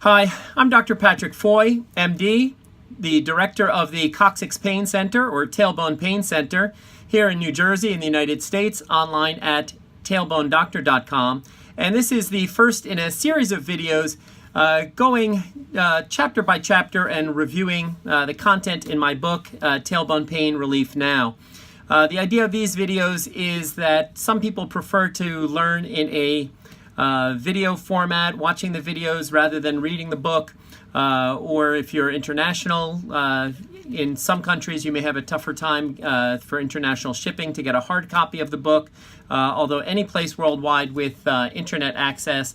Hi, I'm Dr. Patrick Foy, MD, the director of the Coccyx Pain Center, or Tailbone Pain Center, here in New Jersey in the United States, online at tailbonedoctor.com. And this is the first in a series of videos going chapter by chapter and reviewing the content in my book, Tailbone Pain Relief Now. The idea of these videos is that some people prefer to learn in a video format, watching the videos rather than reading the book, or if you're international, in some countries you may have a tougher time for international shipping to get a hard copy of the book, although any place worldwide with internet access,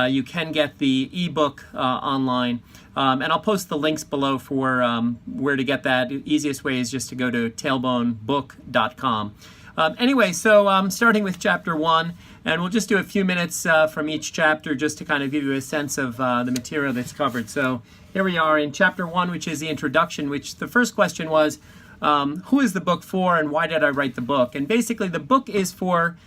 you can get the ebook online. And I'll post the links below for where to get that. The easiest way is just to go to tailbonebook.com. Anyway, so starting with chapter 1, and we'll just do a few minutes from each chapter just to kind of give you a sense of the material that's covered. So here we are in chapter 1, which is the introduction, which the first question was, who is the book for and why did I write the book? And basically the book is for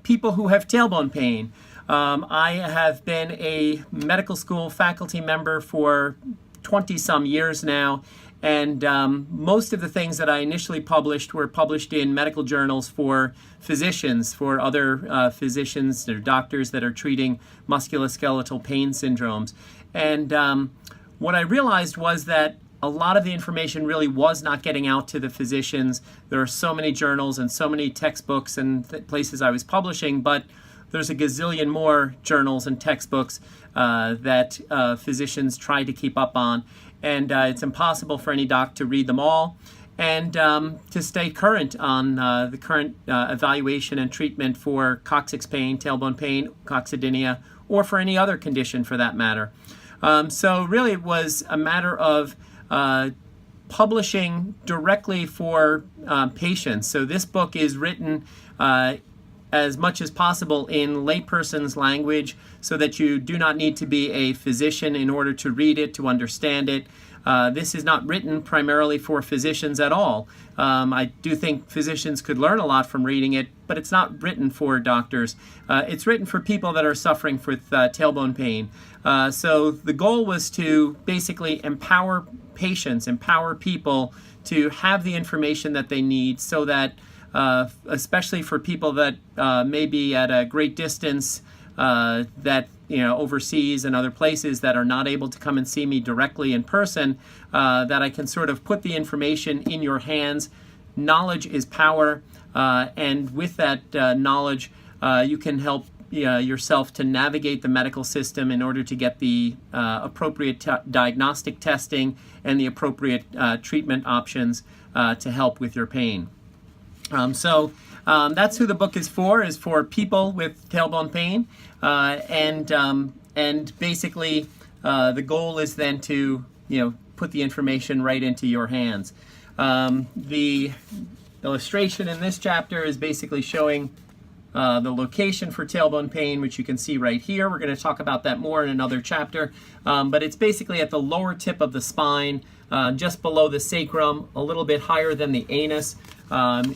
people who have tailbone pain. I have been a medical school faculty member for 20-some years now, and most of the things that I initially published were published in medical journals for physicians, for other physicians or doctors that are treating musculoskeletal pain syndromes. And what I realized was that a lot of the information really was not getting out to the physicians. There are so many journals and so many textbooks and places I was publishing, but there's a gazillion more journals and textbooks that physicians try to keep up on. And it's impossible for any doc to read them all and to stay current on the current evaluation and treatment for coccyx pain, tailbone pain, coccydynia, or for any other condition for that matter. So really it was a matter of publishing directly for patients. So this book is written as much as possible in layperson's language so that you do not need to be a physician in order to read it, to understand it. This is not written primarily for physicians at all. I do think physicians could learn a lot from reading it, but it's not written for doctors. It's written for people that are suffering with tailbone pain. So the goal was to basically empower patients, empower people to have the information that they need so that especially for people that may be at a great distance, that overseas and other places that are not able to come and see me directly in person, that I can sort of put the information in your hands. Knowledge is power, and with that knowledge, you can help yourself to navigate the medical system in order to get the appropriate diagnostic testing and the appropriate treatment options to help with your pain. So that's who the book is for people with tailbone pain, and basically the goal is then to put the information right into your hands. The illustration in this chapter is basically showing the location for tailbone pain, which you can see right here. We're going to talk about that more in another chapter, but it's basically at the lower tip of the spine, just below the sacrum, a little bit higher than the anus,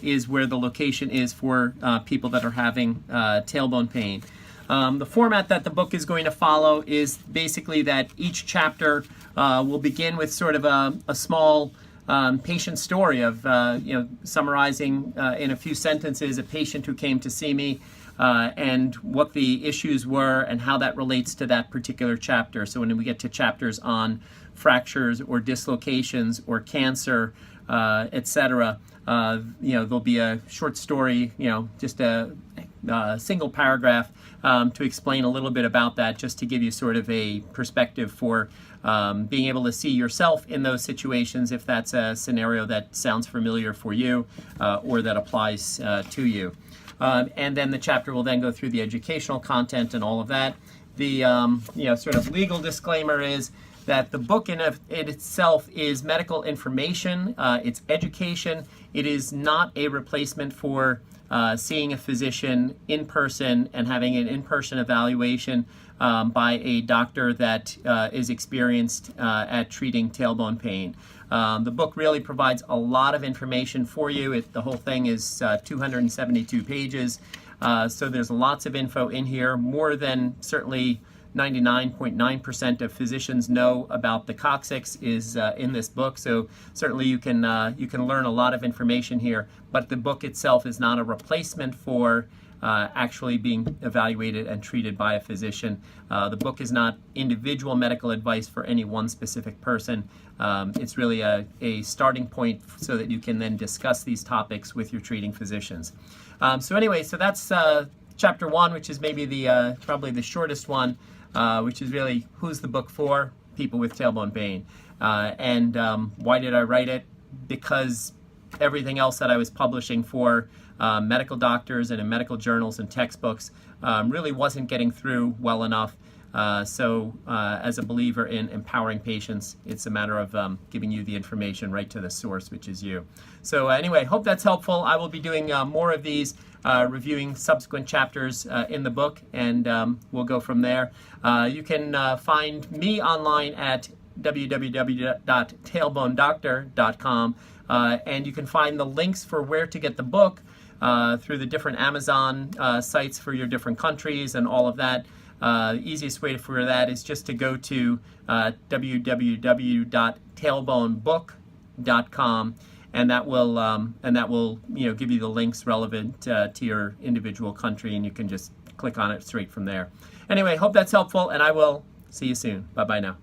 is where the location is for people that are having tailbone pain. The format that the book is going to follow is basically that each chapter will begin with sort of a small patient story of summarizing in a few sentences a patient who came to see me and what the issues were and how that relates to that particular chapter. So when we get to chapters on fractures or dislocations or cancer, etc., there'll be a short story, just a single paragraph to explain a little bit about that, just to give you sort of a perspective for being able to see yourself in those situations if that's a scenario that sounds familiar for you or that applies to you. And then the chapter will then go through the educational content and all of that. The sort of legal disclaimer is that the book in itself is medical information, it's education. It is not a replacement for seeing a physician in person and having an in-person evaluation by a doctor that is experienced at treating tailbone pain. The book really provides a lot of information for you. The whole thing is 272 pages, so there's lots of info in here, more than certainly 99.9% of physicians know about the coccyx is in this book. So certainly you can learn a lot of information here. But the book itself is not a replacement for actually being evaluated and treated by a physician. The book is not individual medical advice for any one specific person. It's really a starting point so that you can then discuss these topics with your treating physicians. So anyway, so that's chapter 1, which is maybe the probably the shortest one, which is really who's the book for? People with tailbone pain. And why did I write it? Because everything else that I was publishing for medical doctors and in medical journals and textbooks really wasn't getting through well enough. So as a believer in empowering patients, it's a matter of giving you the information right to the source, which is you. So anyway, hope that's helpful. I will be doing more of these, reviewing subsequent chapters in the book, and we'll go from there. You can find me online at www.tailbonedoctor.com, and you can find the links for where to get the book through the different Amazon sites for your different countries and all of that. The easiest way for that is just to go to www.tailbonebook.com, and that will give you the links relevant to your individual country, and you can just click on it straight from there. Anyway, hope that's helpful, and I will see you soon. Bye bye now.